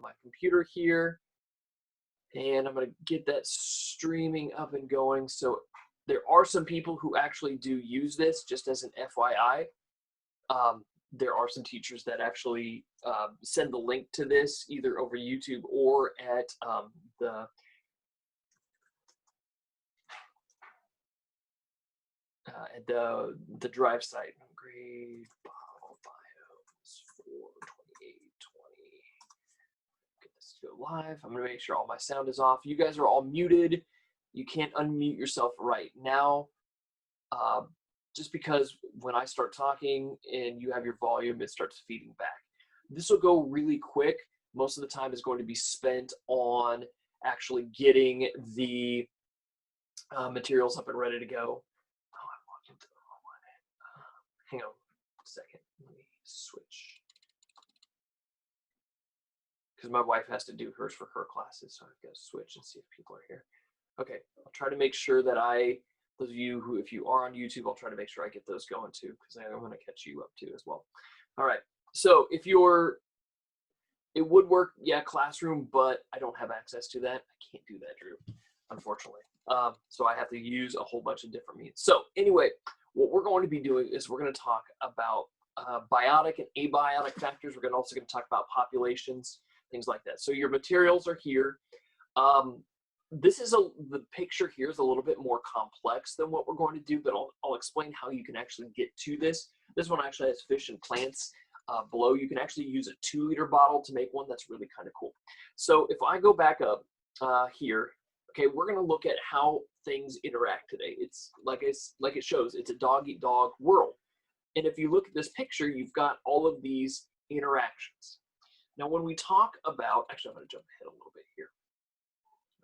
my computer here, and I'm going to get that streaming up and going. So there are some people who actually do use this, just as an FYI. There are some teachers that actually send the link to this either over YouTube or at the Drive site. Grade Bottle Biomes for 2820. Get this to go live. I'm going to make sure all my sound is off. You guys are all muted. You can't unmute yourself right now. Just because when I start talking and you have your volume, it starts feeding back. This will go really quick. Most of the time is going to be spent on actually getting the materials up and ready to go. Oh, I walked into the wrong one. Hang on a second. Let me switch. Because my wife has to do hers for her classes, so I've got to switch and see if people are here. Okay, I'll try to make sure that those of you who, if you are on YouTube, I'll try to make sure I get those going too, because I want to catch you up too as well. All right, so if it would work, yeah, Classroom, but I don't have access to that. I can't do that, Drew, unfortunately. So I have to use a whole bunch of different means. So anyway, what we're going to be doing is we're going to talk about biotic and abiotic factors. We're also going to talk about populations, things like that. So your materials are here. The picture here is a little bit more complex than what we're going to do, but I'll explain how you can actually get to this. This one actually has fish and plants below. You can actually use a 2-liter bottle to make one. That's really kind of cool. So if I go back up here, okay, we're going to look at how things interact today. It's like it shows, it's a dog-eat-dog world. And if you look at this picture, you've got all of these interactions. Now, when we talk about, actually, I'm going to jump ahead a little bit here.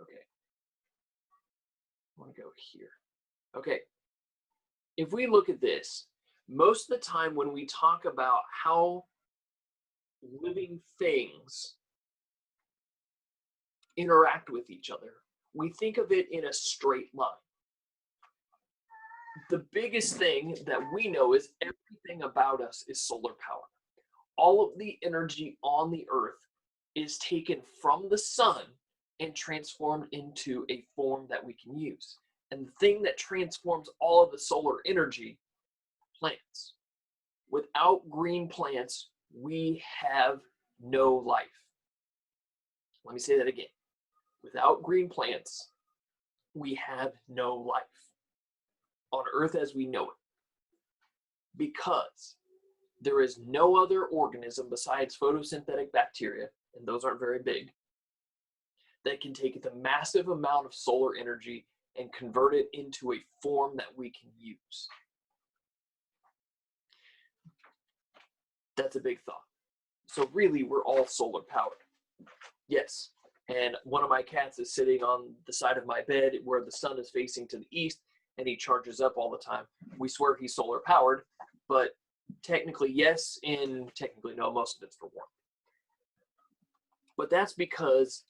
Okay. I want to go here. Okay. If we look at this, most of the time when we talk about how living things interact with each other, we think of it in a straight line. The biggest thing that we know is everything about us is solar power. All of the energy on the earth is taken from the sun and transformed into a form that we can use. And the thing that transforms all of the solar energy, plants. Without green plants, we have no life. Let me say that again. Without green plants, we have no life on Earth as we know it. Because there is no other organism besides photosynthetic bacteria, and those aren't very big, that can take the massive amount of solar energy and convert it into a form that we can use. That's a big thought. So really, we're all solar powered. Yes. And one of my cats is sitting on the side of my bed where the sun is facing to the east, and he charges up all the time. We swear he's solar powered, but technically yes, and technically no, most of it's for warmth. But that's because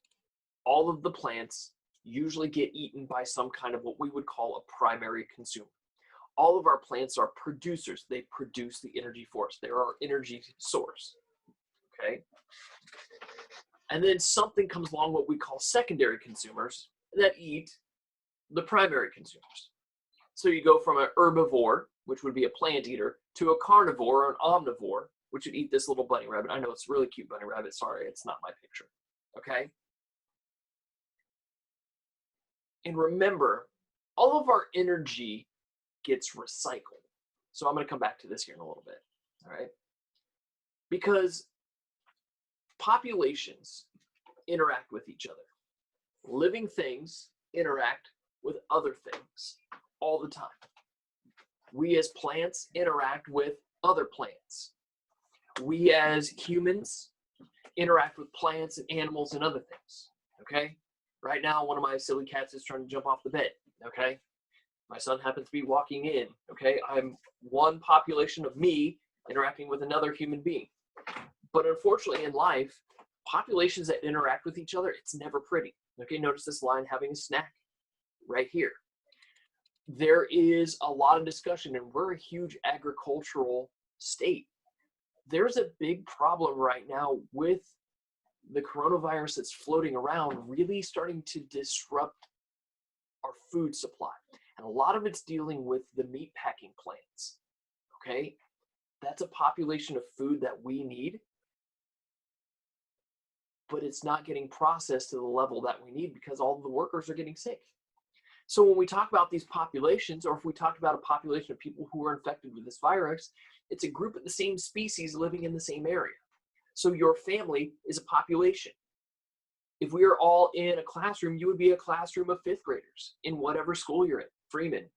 all of the plants usually get eaten by some kind of what we would call a primary consumer. All of our plants are producers. They produce the energy for us. They're our energy source, okay? And then something comes along what we call secondary consumers that eat the primary consumers. So you go from an herbivore, which would be a plant eater, to a carnivore or an omnivore, which would eat this little bunny rabbit. I know it's a really cute bunny rabbit. Sorry, it's not my picture, okay? And remember, all of our energy gets recycled. So I'm going to come back to this here in a little bit, all right? Because populations interact with each other. Living things interact with other things all the time. We as plants interact with other plants. We as humans interact with plants and animals and other things, okay? Right now, one of my silly cats is trying to jump off the bed, okay? My son happens to be walking in, okay? I'm one population of me interacting with another human being. But unfortunately in life, populations that interact with each other, it's never pretty. Okay, notice this line having a snack right here. There is a lot of discussion, and we're a huge agricultural state. There's a big problem right now with the coronavirus that's floating around really starting to disrupt our food supply. And a lot of it's dealing with the meat packing plants, okay? That's a population of food that we need, but it's not getting processed to the level that we need because all of the workers are getting sick. So when we talk about these populations, or if we talk about a population of people who are infected with this virus, it's a group of the same species living in the same area. So your family is a population. If we are all in a classroom, you would be a classroom of 5th graders in whatever school you're in. Freeman,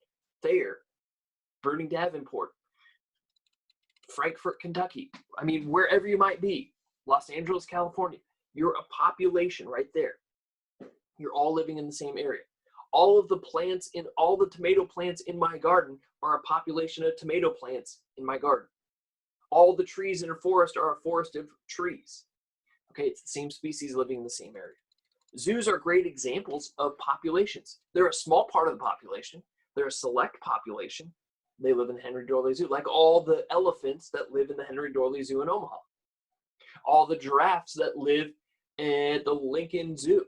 Thayer, Burning Davenport, Frankfort, Kentucky. I mean, wherever you might be, Los Angeles, California, you're a population right there. You're all living in the same area. All of the plants in all the tomato plants in my garden are a population of tomato plants in my garden. All the trees in a forest are a forest of trees. Okay, it's the same species living in the same area. Zoos are great examples of populations. They're a small part of the population. They're a select population. They live in the Henry Dorley Zoo, like all the elephants that live in the Henry Dorley Zoo in Omaha. All the giraffes that live at the Lincoln Zoo.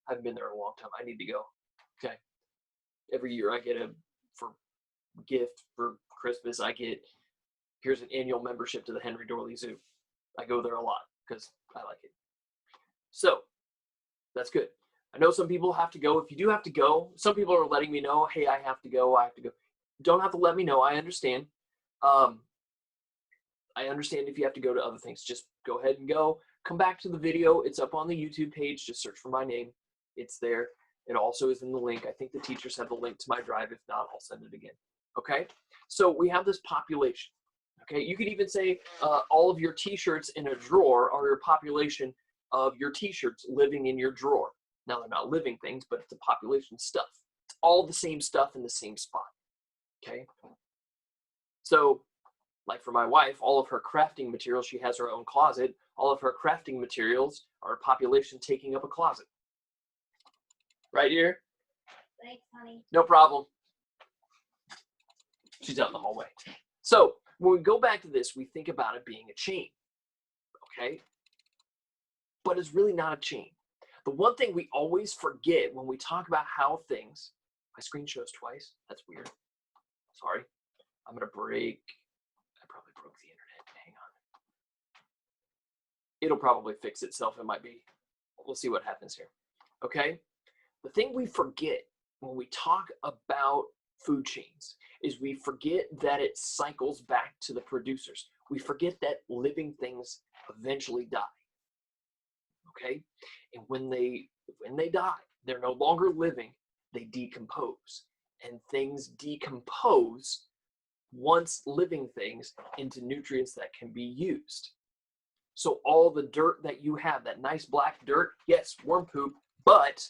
I haven't been there in a long time. I need to go. Okay. Every year I get a gift for Christmas. Here's an annual membership to the Henry Dorley Zoo. I go there a lot because I like it. So that's good. I know some people have to go. If you do have to go, some people are letting me know, hey, I have to go. Don't have to let me know. I understand. I understand if you have to go to other things. Just go ahead and go. Come back to the video. It's up on the YouTube page. Just search for my name. It's there. It also is in the link. I think the teachers have the link to my drive. If not, I'll send it again. Okay? So we have this population. Okay? You could even say all of your t-shirts in a drawer are your population of your t-shirts living in your drawer. Now, they're not living things, but it's a population stuff. It's all the same stuff in the same spot. Okay? So, like for my wife, all of her crafting materials, she has her own closet. All of her crafting materials are a population taking up a closet. Right here? Thanks, honey. No problem. She's out in the hallway. So, when we go back to this, we think about it being a chain. Okay? But it's really not a chain. The one thing we always forget when we talk about how things, my screen shows twice. That's weird. Sorry. I'm going to break. I probably broke the internet. Hang on. It'll probably fix itself. It might be. We'll see what happens here. Okay? The thing we forget when we talk about food chains is we forget that it cycles back to the producers. We forget that living things eventually die. Okay? And when they die, they're no longer living, they decompose. And things decompose once living things into nutrients that can be used. So all the dirt that you have, that nice black dirt, yes, worm poop, but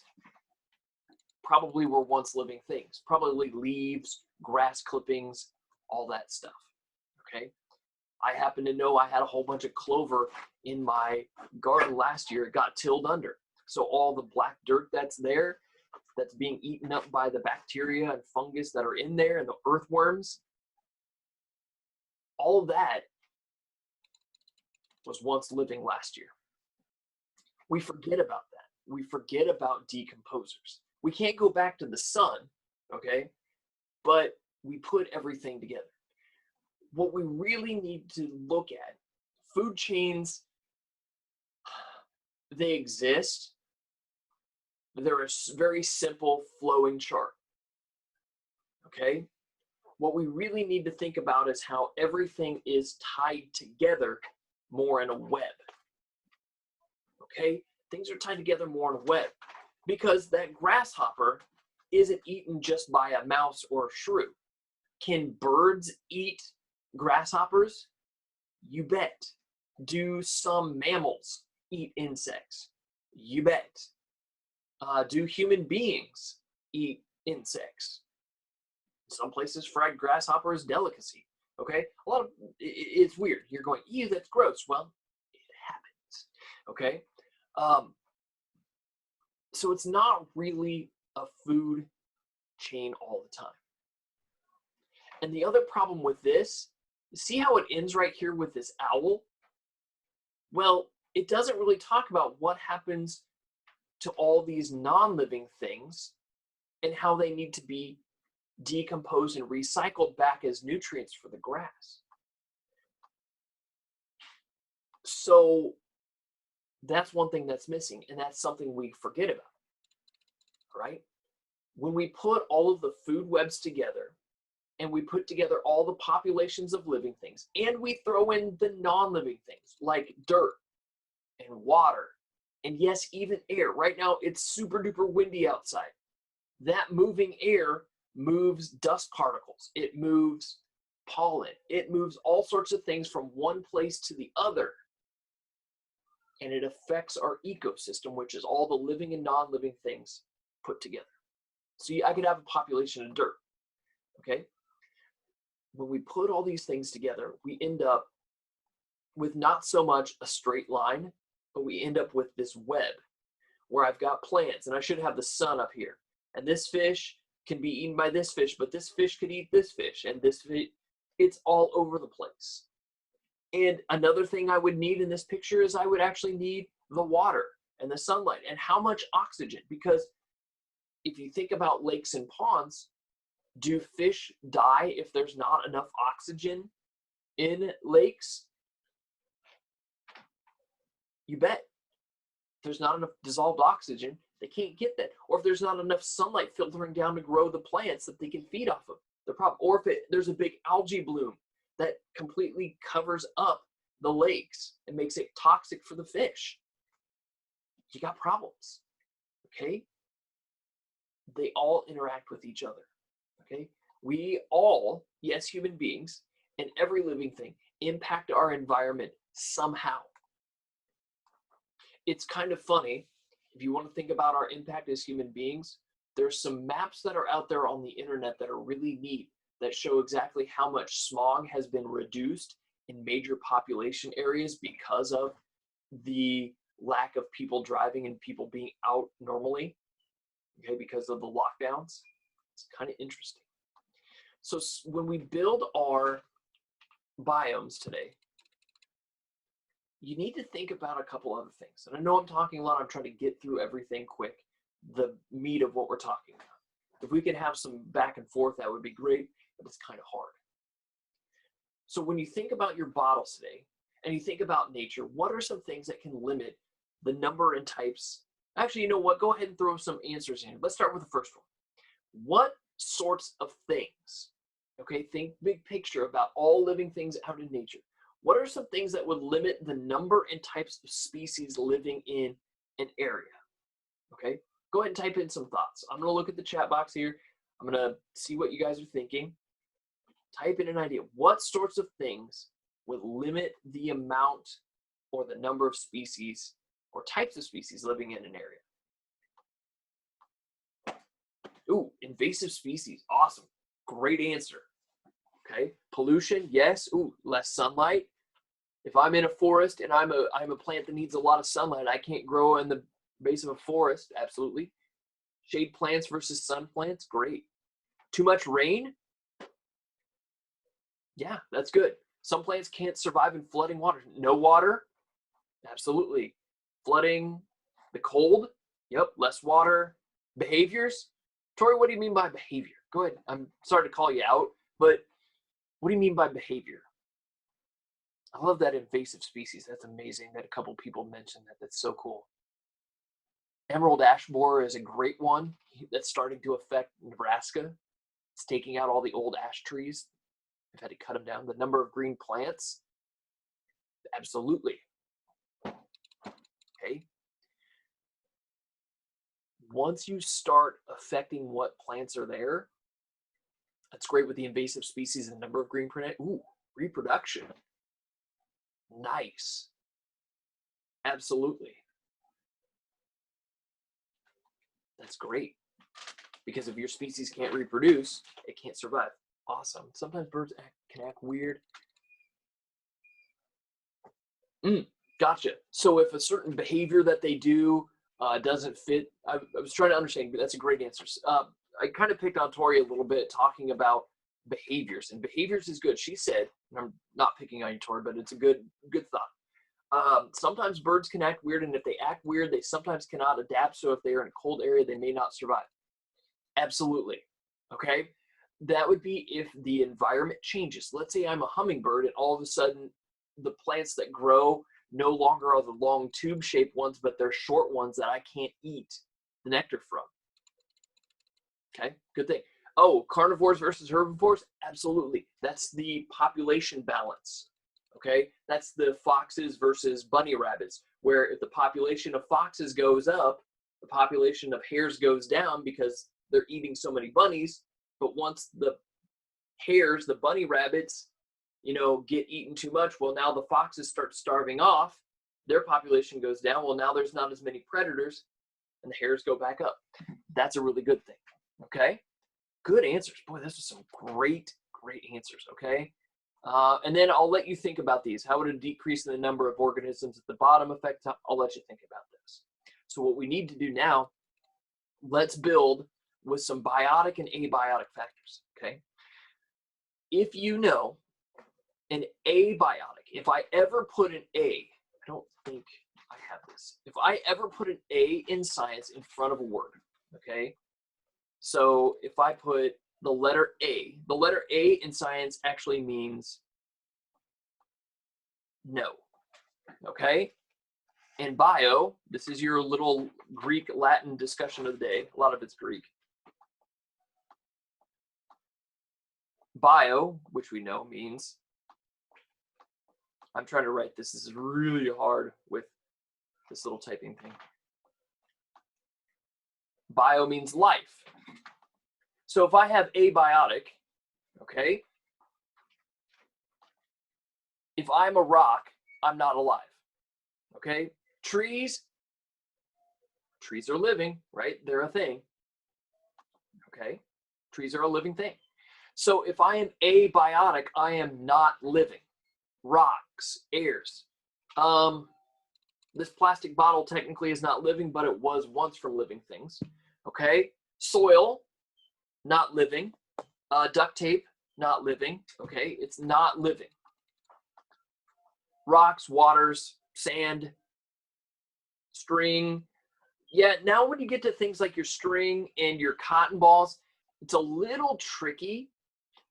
probably were once living things. Probably leaves, grass clippings, all that stuff. Okay? I happen to know I had a whole bunch of clover in my garden last year. It got tilled under. So all the black dirt that's there, that's being eaten up by the bacteria and fungus that are in there and the earthworms, all of that was once living last year. We forget about that. We forget about decomposers. We can't go back to the sun, okay? But we put everything together. What we really need to look at, food chains, they exist. They're a very simple flowing chart, okay? What we really need to think about is how everything is tied together more in a web, okay? Things are tied together more in a web because that grasshopper isn't eaten just by a mouse or a shrew. Can birds eat grasshoppers? You bet. Do some mammals eat insects? You bet. Do human beings eat insects? Some places fried grasshopper is delicacy. Okay, a lot of it's weird. You're going, ew, that's gross. Well, it happens. Okay, so it's not really a food chain all the time. And the other problem with this, see how it ends right here with this owl? Well, it doesn't really talk about what happens to all these non-living things and how they need to be decomposed and recycled back as nutrients for the grass. So that's one thing that's missing, and that's something we forget about, right? When we put all of the food webs together, and we put together all the populations of living things, and we throw in the non-living things like dirt and water, and yes, even air. Right now, it's super duper windy outside. That moving air moves dust particles. It moves pollen. It moves all sorts of things from one place to the other. And it affects our ecosystem, which is all the living and non-living things put together. So I could have a population of dirt, okay? When we put all these things together, we end up with not so much a straight line, but we end up with this web where I've got plants, and I should have the sun up here. And this fish can be eaten by this fish, but this fish could eat this fish, and this fish, it's all over the place. And another thing I would need in this picture is I would actually need the water and the sunlight and how much oxygen, because if you think about lakes and ponds, do fish die if there's not enough oxygen in lakes? You bet. If there's not enough dissolved oxygen, they can't get that. Or if there's not enough sunlight filtering down to grow the plants that they can feed off of, the problem. Or if there's a big algae bloom that completely covers up the lakes and makes it toxic for the fish, you got problems, okay? They all interact with each other, okay? We all, yes, human beings, and every living thing impact our environment somehow. It's kind of funny, if you want to think about our impact as human beings, there's some maps that are out there on the internet that are really neat that show exactly how much smog has been reduced in major population areas because of the lack of people driving and people being out normally, okay, because of the lockdowns. It's kind of interesting. So when we build our biomes today, you need to think about a couple other things. And I know I'm talking a lot. I'm trying to get through everything quick, the meat of what we're talking about. If we could have some back and forth, that would be great, but it's kind of hard. So when you think about your bottles today, and you think about nature, what are some things that can limit the number and types? Actually, you know what? Go ahead and throw some answers in. Let's start with the first one. What sorts of things, okay, think big picture about all living things out in nature. What are some things that would limit the number and types of species living in an area? Okay, go ahead and type in some thoughts. I'm going to look at the chat box here. I'm going to see what you guys are thinking. Type in an idea. What sorts of things would limit the amount or the number of species or types of species living in an area? Ooh, invasive species. Awesome. Great answer. Okay. Pollution, yes. Ooh, less sunlight. If I'm in a forest and I'm a plant that needs a lot of sunlight, I can't grow in the base of a forest. Absolutely. Shade plants versus sun plants. Great. Too much rain? Yeah, that's good. Some plants can't survive in flooding water. No water? Absolutely. Flooding, the cold? Yep, less water. Behaviors? Tori, what do you mean by behavior? Go ahead. I'm sorry to call you out, but what do you mean by behavior? I love that invasive species. That's amazing that a couple people mentioned that. That's so cool. Emerald ash borer is a great one that's starting to affect Nebraska. It's taking out all the old ash trees. They've had to cut them down. The number of green plants, absolutely. Okay. Once you start affecting what plants are there, that's great with the invasive species and the number of green plants. Ooh, reproduction. Nice. Absolutely. That's great. Because if your species can't reproduce, it can't survive. Awesome. Sometimes birds can act weird. Gotcha. So if a certain behavior that they do doesn't fit, I was trying to understand, but that's a great answer. I kind of picked on Tori a little bit talking about behaviors, and behaviors is good. She said, and I'm not picking on you, Tori, but it's a good thought. Sometimes birds can act weird, and if they act weird, they sometimes cannot adapt. So if they are in a cold area, they may not survive. Absolutely. Okay. That would be if the environment changes. Let's say I'm a hummingbird and all of a sudden the plants that grow no longer are the long tube shaped ones, but they're short ones that I can't eat the nectar from. Okay, good thing. Oh, carnivores versus herbivores? Absolutely. That's the population balance. Okay, that's the foxes versus bunny rabbits, where if the population of foxes goes up, the population of hares goes down because they're eating so many bunnies. But once the hares, the bunny rabbits, get eaten too much, well, now the foxes start starving off, their population goes down. Well, now there's not as many predators and the hares go back up. That's a really good thing. Okay, good answers. Boy, this is some great answers. Okay, and then I'll let you think about these. How would a decrease in the number of organisms at the bottom affect? I'll let you think about this. So what we need to do now, let's build with some biotic and abiotic factors. Okay, if you know an abiotic, if I ever put an A, I don't think I have this. If I ever put an A in science in front of a word, okay. So if I put the letter A in science actually means no, okay? And bio, this is your little Greek Latin discussion of the day. A lot of it's Greek. Bio, which we know means, I'm trying to write this. This is really hard with this little typing thing. Bio means life. So if I have abiotic, okay, if I'm a rock, I'm not alive, okay? Trees are living, right? They're a thing, okay? Trees are a living thing. So if I am abiotic, I am not living. Rocks, airs. This plastic bottle technically is not living, but it was once from living things, okay? Soil, not living. Duct tape, not living, okay? It's not living. Rocks, waters, sand, string. Yeah, now when you get to things like your string and your cotton balls, it's a little tricky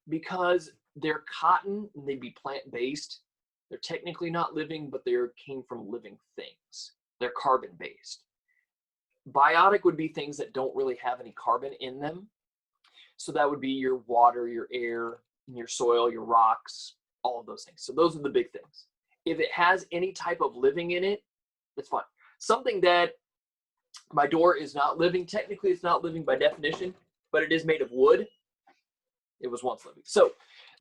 because they're cotton and they'd be plant-based. They're technically not living, but they came from living things. They're carbon-based. Biotic would be things that don't really have any carbon in them. So that would be your water, your air, your soil, your rocks, all of those things. So those are the big things. If it has any type of living in it, it's fine. Something that my door is not living, technically it's not living by definition, but it is made of wood. It was once living. So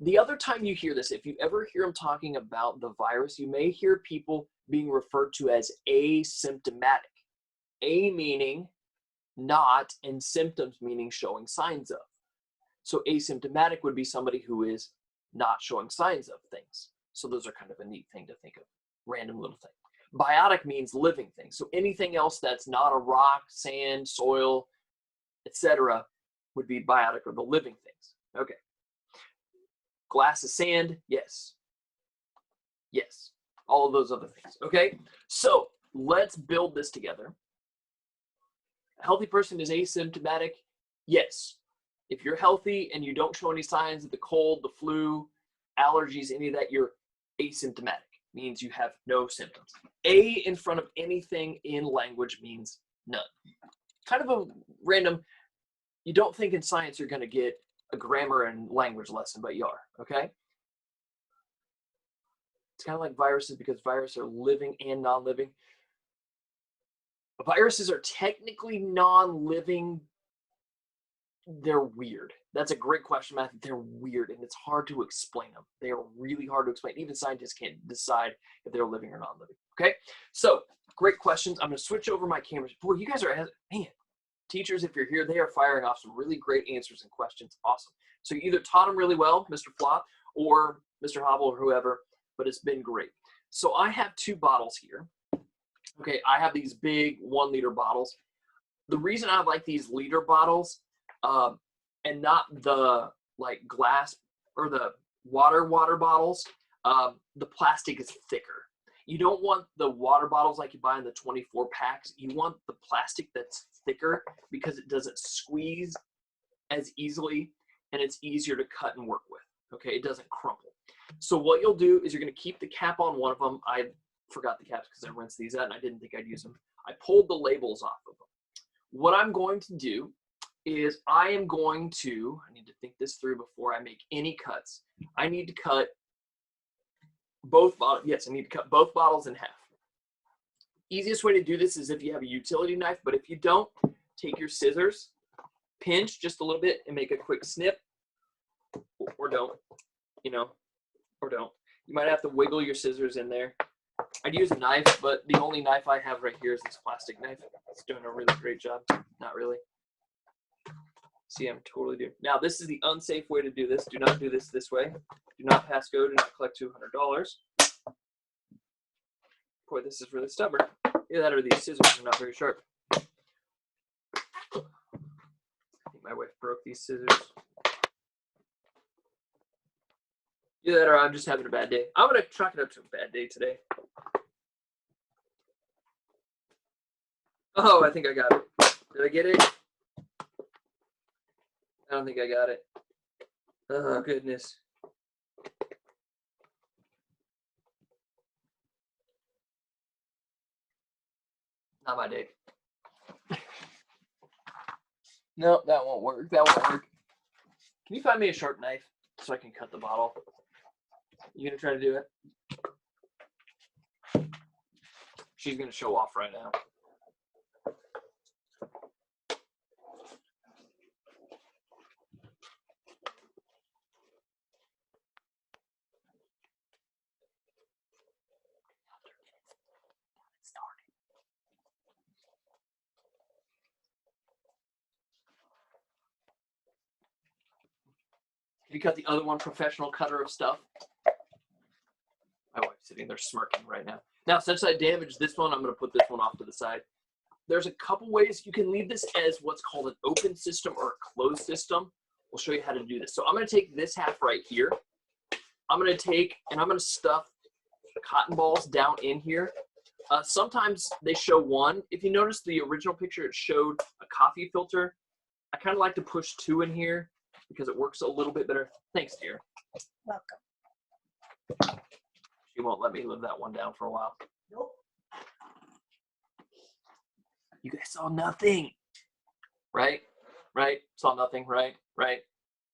the other time you hear this, if you ever hear them talking about the virus, you may hear people being referred to as asymptomatic. A meaning not, and symptoms meaning showing signs of. So asymptomatic would be somebody who is not showing signs of things. So those are kind of a neat thing to think of. Random little thing. Biotic means living things. So anything else that's not a rock, sand, soil, etc. would be biotic, or the living things. Okay. Glass is sand, yes. Yes. All of those other things. Okay. So let's build this together. A healthy person is asymptomatic, yes. If you're healthy and you don't show any signs of the cold, the flu, allergies, any of that, you're asymptomatic. Means you have no symptoms. A in front of anything in language means none. Kind of a random, you don't think in science you're going to get a grammar and language lesson, but you are, okay? It's kind of like viruses, because viruses are living and non-living. Viruses are technically non-living. They're weird. That's a great question, Matthew. They're weird, and it's hard to explain them. They are really hard to explain. Even scientists can't decide if they're living or not living. Okay, so great questions. I'm going to switch over my cameras. Boy, you guys are, man, teachers, if you're here, they are firing off some really great answers and questions. Awesome. So you either taught them really well, Mr. Flop, or Mr. Hobble, or whoever, but it's been great. So I have two bottles here. Okay, I have these big 1 liter bottles. The reason I like these liter bottles and not the like glass or the water bottles, the plastic is thicker. You don't want the water bottles like you buy in the 24 packs. You want the plastic that's thicker because it doesn't squeeze as easily and it's easier to cut and work with. Okay, it doesn't crumple. So what you'll do is you're going to keep the cap on one of them. I forgot the caps because I rinsed these out and I didn't think I'd use them. I pulled the labels off of them. What I'm going to do is I need to think this through before I make any cuts. I need to cut both bottles. Yes, I need to cut both bottles in half. Easiest way to do this is if you have a utility knife, but if you don't, take your scissors, pinch just a little bit and make a quick snip, or don't, or don't. You might have to wiggle your scissors in there. I'd use a knife, but the only knife I have right here is this plastic knife. It's doing a really great job. Not really. See, I'm totally doing. Now, this is the unsafe way to do this. Do not do this way. Do not pass go. Do not collect $200. Boy, this is really stubborn. Either that or these scissors are not very sharp. I think my wife broke these scissors. Either that or I'm just having a bad day. I'm going to chalk it up to a bad day today. Oh, I think I got it. Did I get it? I don't think I got it. Oh, goodness. Not my day. No, that won't work. That won't work. Can you find me a sharp knife so I can cut the bottle? You gonna try to do it? She's gonna show off right now. You cut the other one, professional cutter of stuff. My wife's sitting there smirking right now. Now, since I damaged this one, I'm going to put this one off to the side. There's a couple ways you can leave this as what's called an open system or a closed system. We'll show you how to do this. So I'm going to take this half right here. I'm going to take and I'm going to stuff the cotton balls down in here. Sometimes they show one. If you notice the original picture, it showed a coffee filter. I kind of like to push two in here because it works a little bit better. Thanks, dear. Welcome. She won't let me live that one down for a while. Nope. You guys saw nothing. Right? Right? Saw nothing. Right? Right?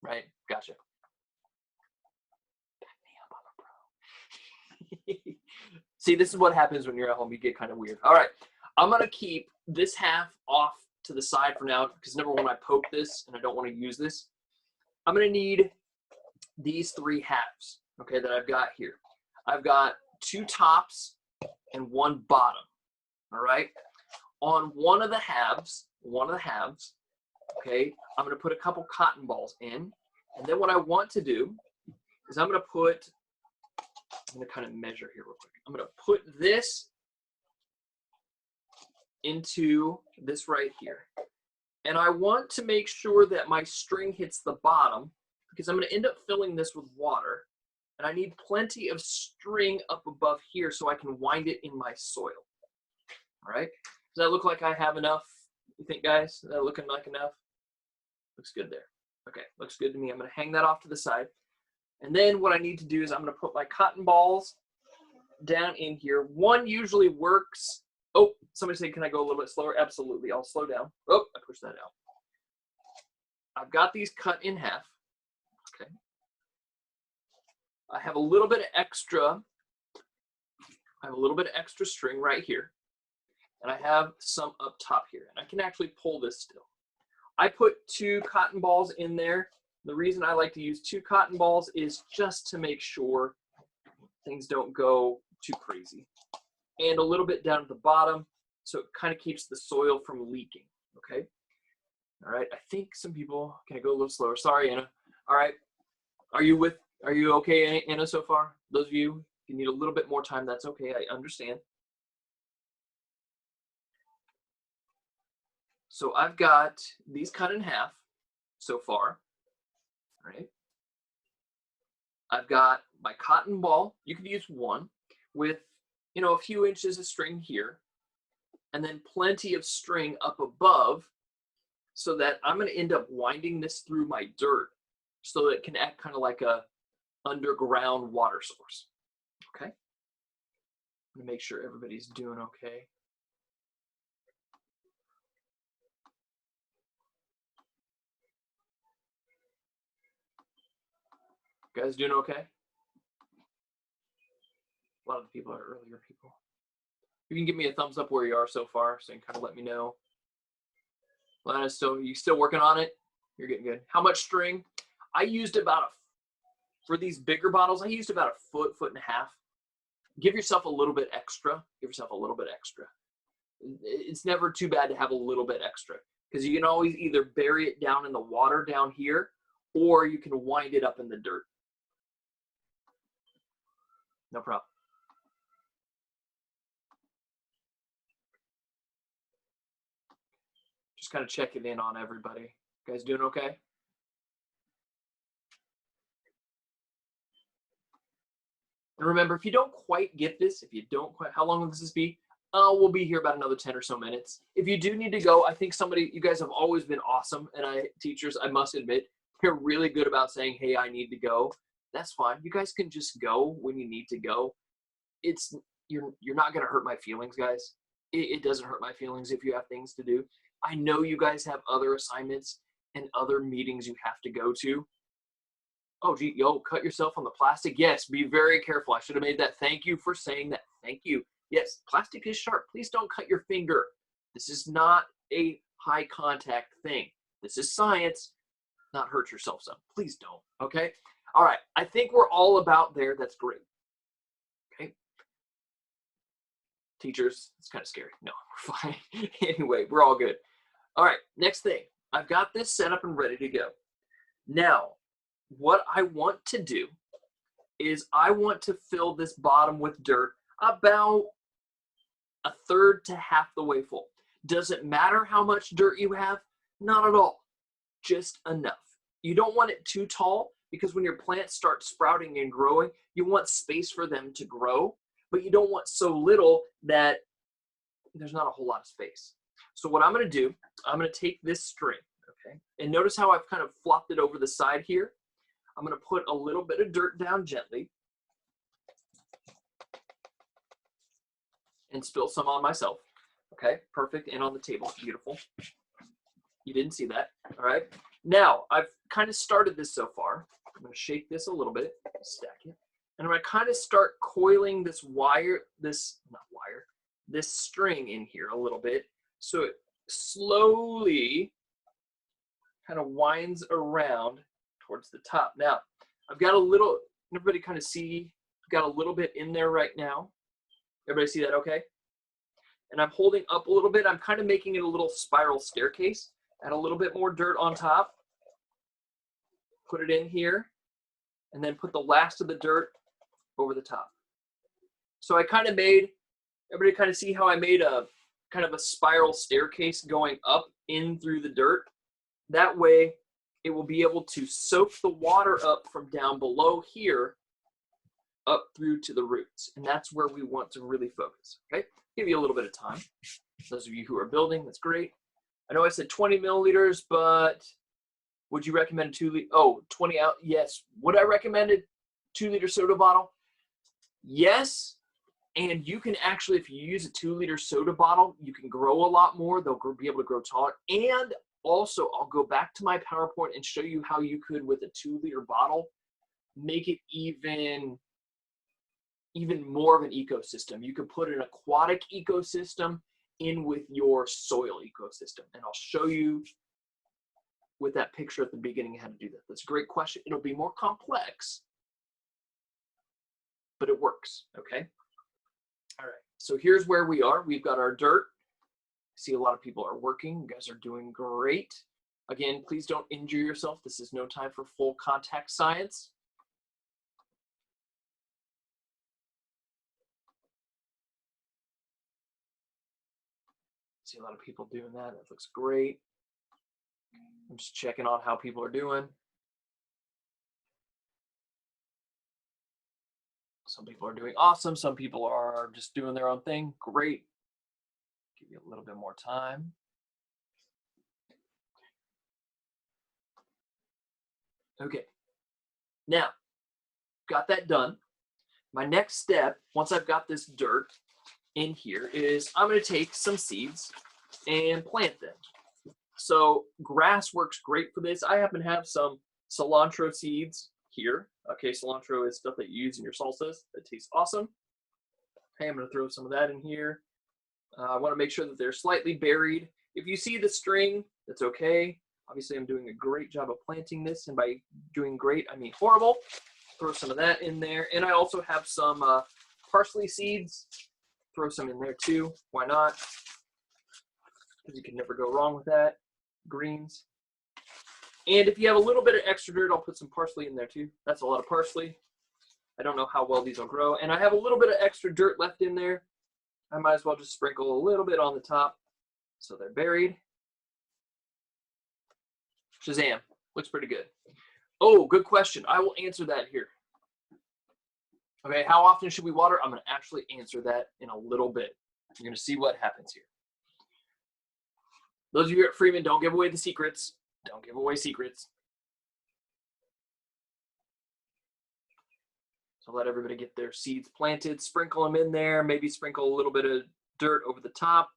Right? Gotcha. See, this is what happens when you're at home. You get kind of weird. All right. I'm going to keep this half off to the side for now because number one, I poked this and I don't want to use this. I'm going to need these three halves, okay, that I've got here. I've got two tops and one bottom, all right? On one of the halves, okay, I'm going to put a couple cotton balls in. And then what I want to do is I'm going to kind of measure here real quick. I'm going to put this into this right here. And I want to make sure that my string hits the bottom because I'm going to end up filling this with water. And I need plenty of string up above here so I can wind it in my soil. All right. Does that look like I have enough? You think, guys? Is that looking like enough? Looks good there. Okay, looks good to me. I'm going to hang that off to the side. And then what I need to do is I'm going to put my cotton balls down in here. One usually works. Oh, somebody said, can I go a little bit slower? Absolutely. I'll slow down. Oh, I pushed that out. I've got these cut in half. Okay. I have a little bit of extra. String right here. And I have some up top here. And I can actually pull this still. I put two cotton balls in there. The reason I like to use two cotton balls is just to make sure things don't go too crazy. And a little bit down at the bottom, so it kind of keeps the soil from leaking, okay? All right, I think some people, can I go a little slower? Sorry, Anna. All right, are you okay, Anna, so far? Those of you, if you need a little bit more time, that's okay, I understand. So I've got these cut in half so far, all right? I've got my cotton ball, you could use one, with a few inches of string here, and then plenty of string up above, so that I'm going to end up winding this through my dirt so that it can act kind of like a underground water source. Okay. I'm going to make sure everybody's doing okay. You guys doing okay? A lot of the people are earlier people. You can give me a thumbs up where you are so far, so you can kind of let me know. Lana, you still working on it? You're getting good. How much string? I used for these bigger bottles, I used about a foot and a half. Give yourself a little bit extra. Give yourself a little bit extra. It's never too bad to have a little bit extra, because you can always either bury it down in the water down here, or you can wind it up in the dirt. No problem. Just kind of checking in on everybody. You guys doing okay? And remember, if you don't quite get this, how long will this be? We'll be here about another 10 or so minutes. If you do need to go, I think you guys have always been awesome. And teachers, I must admit, you're really good about saying, hey, I need to go. That's fine. You guys can just go when you need to go. You're not going to hurt my feelings, guys. It doesn't hurt my feelings if you have things to do. I know you guys have other assignments and other meetings you have to go to. Oh, gee, cut yourself on the plastic. Yes, be very careful. I should have made that. Thank you for saying that. Thank you. Yes, plastic is sharp. Please don't cut your finger. This is not a high contact thing. This is science. Not hurt yourself some. Please don't. Okay? All right. I think we're all about there. That's great. Okay? Teachers, it's kind of scary. No, we're fine. Anyway, we're all good. All right. Next thing. I've got this set up and ready to go. Now, what I want to do is I want to fill this bottom with dirt about a third to half the way full. Does it matter how much dirt you have? Not at all. Just enough. You don't want it too tall, because when your plants start sprouting and growing, you want space for them to grow, but you don't want so little that there's not a whole lot of space. So what I'm going to do, I'm going to take this string, okay, and notice how I've kind of flopped it over the side here. I'm going to put a little bit of dirt down gently and spill some on myself. Okay, perfect. And on the table. Beautiful. You didn't see that. All right. Now, I've kind of started this so far. I'm going to shake this a little bit, stack it, and I'm going to kind of start coiling this this string in here a little bit, so it slowly kind of winds around towards the top. Now, I've got a little, everybody kind of see, I've got a little bit in there right now. Everybody see that okay? And I'm holding up a little bit. I'm kind of making it a little spiral staircase. Add a little bit more dirt on top. Put it in here. And then put the last of the dirt over the top. So I kind of made, everybody kind of see how I made a kind of a spiral staircase going up in through the dirt? That way it will be able to soak the water up from down below here up through to the roots. And that's where we want to really focus, okay? Give you a little bit of time. Those of you who are building, that's great. I know I said 20 milliliters, but would you recommend a 2 liter? Oh, 20 out, yes. Would I recommend a 2 liter soda bottle? Yes. And you can actually, if you use a 2 liter soda bottle, you can grow a lot more. They'll be able to grow taller. And also, I'll go back to my PowerPoint and show you how you could, with a 2 liter bottle, make it even more of an ecosystem. You could put an aquatic ecosystem in with your soil ecosystem. And I'll show you with that picture at the beginning how to do that. That's a great question. It'll be more complex, but it works, okay? All right, so here's where we are. We've got our dirt. I see a lot of people are working. You guys are doing great. Again, please don't injure yourself. This is no time for full contact science. See a lot of people doing that. That looks great. I'm just checking on how people are doing. Some people are doing awesome. Some people are just doing their own thing. Great. Give you a little bit more time. Okay. Now, got that done. My next step, once I've got this dirt in here, is I'm going to take some seeds and plant them. So grass works great for this. I happen to have some cilantro seeds here. Okay, cilantro is stuff that you use in your salsas. That tastes awesome. Okay, I'm going to throw some of that in here. I want to make sure that they're slightly buried. If you see the string, that's okay. Obviously, I'm doing a great job of planting this, and by doing great, I mean horrible. Throw some of that in there. And I also have some parsley seeds. Throw some in there too. Why not? Because you can never go wrong with that. Greens. And if you have a little bit of extra dirt, I'll put some parsley in there too. That's a lot of parsley. I don't know how well these will grow. And I have a little bit of extra dirt left in there. I might as well just sprinkle a little bit on the top so they're buried. Shazam. Looks pretty good. Oh, good question. I will answer that here. Okay, how often should we water? I'm going to actually answer that in a little bit. You're going to see what happens here. Those of you at Freeman, don't give away the secrets. Don't give away secrets. So let everybody get their seeds planted. Sprinkle them in there. Maybe sprinkle a little bit of dirt over the top.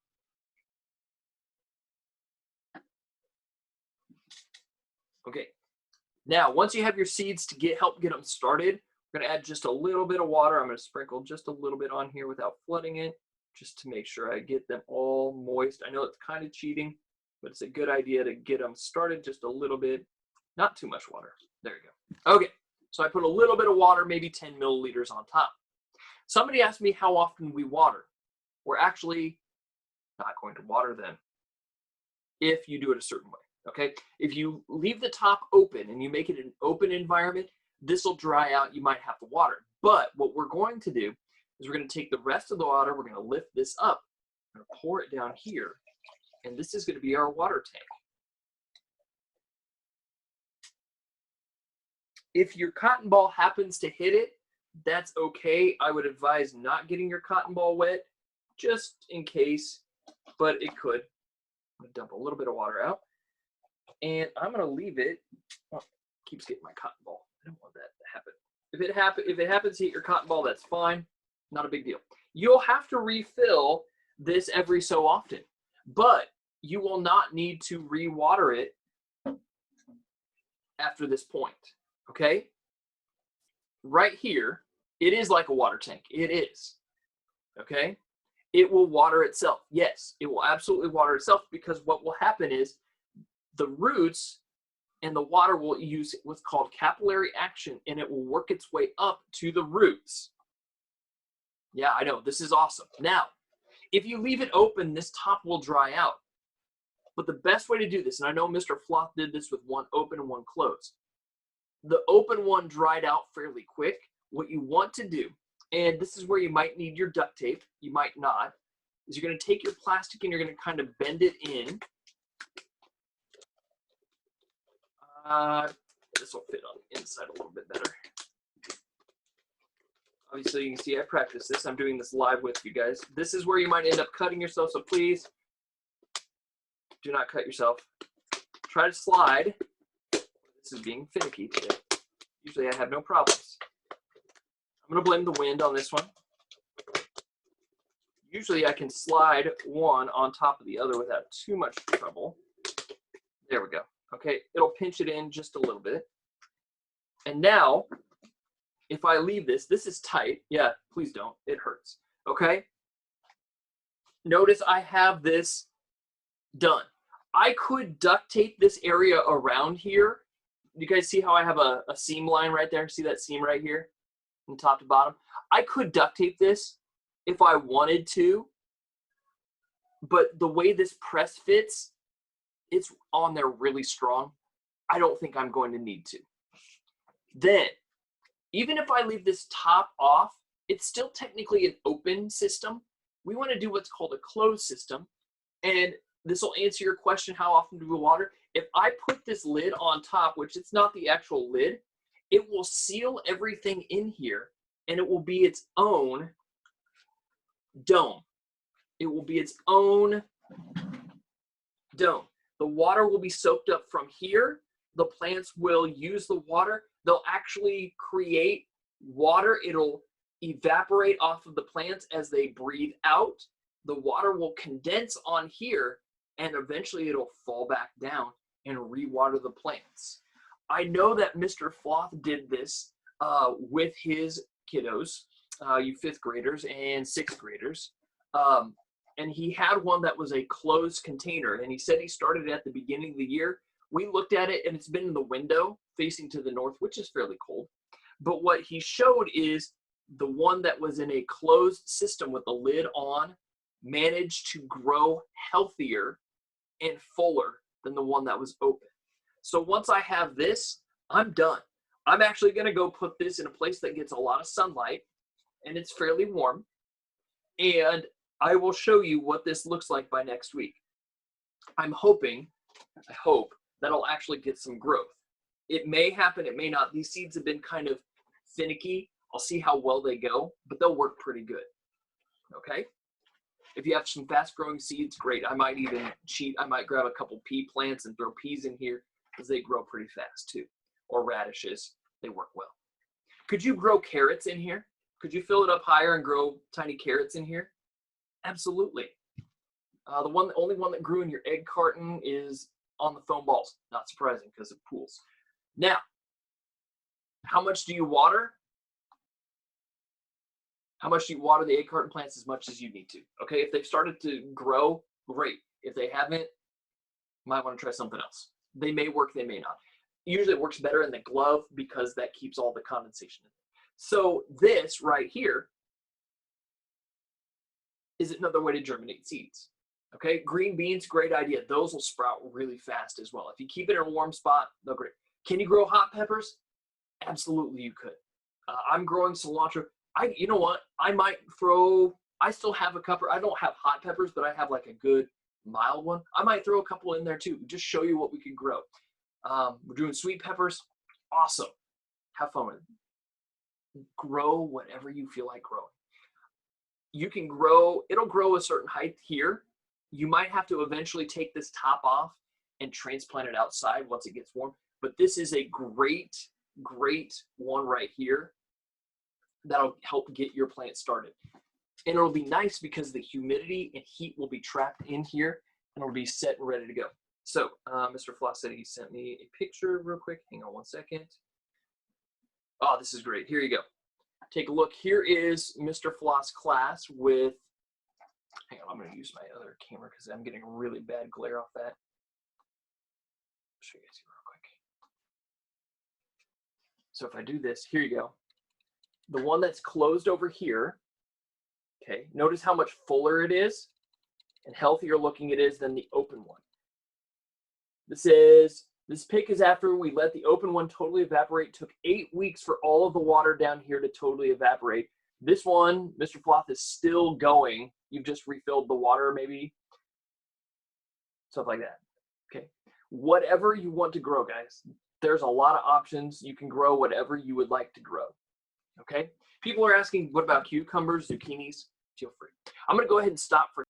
Okay. Now, once you have your seeds to help get them started, we're going to add just a little bit of water. I'm going to sprinkle just a little bit on here without flooding it, just to make sure I get them all moist. I know it's kind of cheating, but it's a good idea to get them started just a little bit. Not too much water. There you go. Okay, so I put a little bit of water, maybe 10 milliliters on top. Somebody asked me how often we water. We're actually not going to water them if you do it a certain way. Okay, if you leave the top open and you make it an open environment, this will dry out. You might have to water. But what we're going to do is we're going to take the rest of the water, we're going to lift this up, we're going to pour it down here, and this is going to be our water tank. If your cotton ball happens to hit it, that's okay. I would advise not getting your cotton ball wet, just in case, but it could. I'm going to dump a little bit of water out. And I'm going to leave it. Oh, keeps getting my cotton ball. I don't want that to happen. If it happens to hit your cotton ball, that's fine. Not a big deal. You'll have to refill this every so often, but you will not need to re-water it after this point. Okay? Right here, it is like a water tank. It is. Okay? It will water itself. Yes, it will absolutely water itself, because what will happen is the roots and the water will use what's called capillary action, and it will work its way up to the roots. Yeah, I know, this is awesome. Now, if you leave it open, this top will dry out. But the best way to do this, and I know Mr. Floth did this with one open and one closed. The open one dried out fairly quick. What you want to do, and this is where you might need your duct tape, you might not, is you're going to take your plastic and you're going to kind of bend it in. This will fit on the inside a little bit better. Obviously, you can see I practice this. I'm doing this live with you guys. This is where you might end up cutting yourself, so please do not cut yourself. Try to slide. This is being finicky today. Usually I have no problems. I'm going to blame the wind on this one. Usually I can slide one on top of the other without too much trouble. There we go. Okay, it'll pinch it in just a little bit. And now, if I leave this, this is tight. Yeah, please don't. It hurts. Okay? Notice I have this done. I could duct tape this area around here. You guys see how I have a seam line right there? See that seam right here from top to bottom? I could duct tape this if I wanted to, but the way this press fits, it's on there really strong. I don't think I'm going to need to. Then, even if I leave this top off, it's still technically an open system. We want to do what's called a closed system. And this will answer your question, how often do we water? If I put this lid on top, which it's not the actual lid, it will seal everything in here and it will be its own dome. It will be its own dome. The water will be soaked up from here. The plants will use the water. They'll actually create water. It'll evaporate off of the plants as they breathe out. The water will condense on here, and eventually it'll fall back down and rewater the plants. I know that Mr. Floth did this with his kiddos, you 5th graders and 6th graders. And he had one that was a closed container, and he said he started at the beginning of the year. We looked at it, and it's been in the window facing to the north, which is fairly cold. But what he showed is the one that was in a closed system with the lid on managed to grow healthier and fuller than the one that was open. So once I have this, I'm done. I'm actually going to go put this in a place that gets a lot of sunlight, and it's fairly warm. And I will show you what this looks like by next week. I hope that'll actually get some growth. It may happen, it may not. These seeds have been kind of finicky. I'll see how well they go, but they'll work pretty good. Okay? If you have some fast growing seeds, great. I might even cheat. I might grab a couple pea plants and throw peas in here because they grow pretty fast too. Or radishes, they work well. Could you grow carrots in here? Could you fill it up higher and grow tiny carrots in here? Absolutely. The only one that grew in your egg carton is on the foam balls. Not surprising because of pools. Now, how much do you water? How much do you water the egg carton plants? As much as you need to. Okay, if they've started to grow, great. If they haven't, you might want to try something else. They may work, they may not. Usually it works better in the glove because that keeps all the condensation in. So this right here is another way to germinate seeds. Okay, green beans, great idea. Those will sprout really fast as well. If you keep it in a warm spot, they'll grow. Can you grow hot peppers? Absolutely, you could. I'm growing cilantro. You know what? I still have a couple. I don't have hot peppers, but I have like a good mild one. I might throw a couple in there too. Just show you what we can grow. We're doing sweet peppers. Awesome. Have fun with it. Grow whatever you feel like growing. You can grow, it'll grow a certain height here. You might have to eventually take this top off and transplant it outside once it gets warm. But this is a great, great one right here that'll help get your plant started. And it'll be nice because the humidity and heat will be trapped in here and it'll be set and ready to go. So Mr. Floss said he sent me a picture real quick. Hang on one second. Oh, this is great. Here you go. Take a look. Here is Mr. Floss class with, hang on, I'm going to use my other camera because I'm getting a really bad glare off that. I'll show you guys real quick. So if I do this, here you go. The one that's closed over here, okay, notice how much fuller it is and healthier looking it is than the open one. This pic is after we let the open one totally evaporate. It took 8 weeks for all of the water down here to totally evaporate. This one, Mr. Floth, is still going. You've just refilled the water, maybe. Stuff like that. Okay. Whatever you want to grow, guys. There's a lot of options. You can grow whatever you would like to grow. Okay. People are asking, what about cucumbers, zucchinis? Feel free. I'm going to go ahead and stop for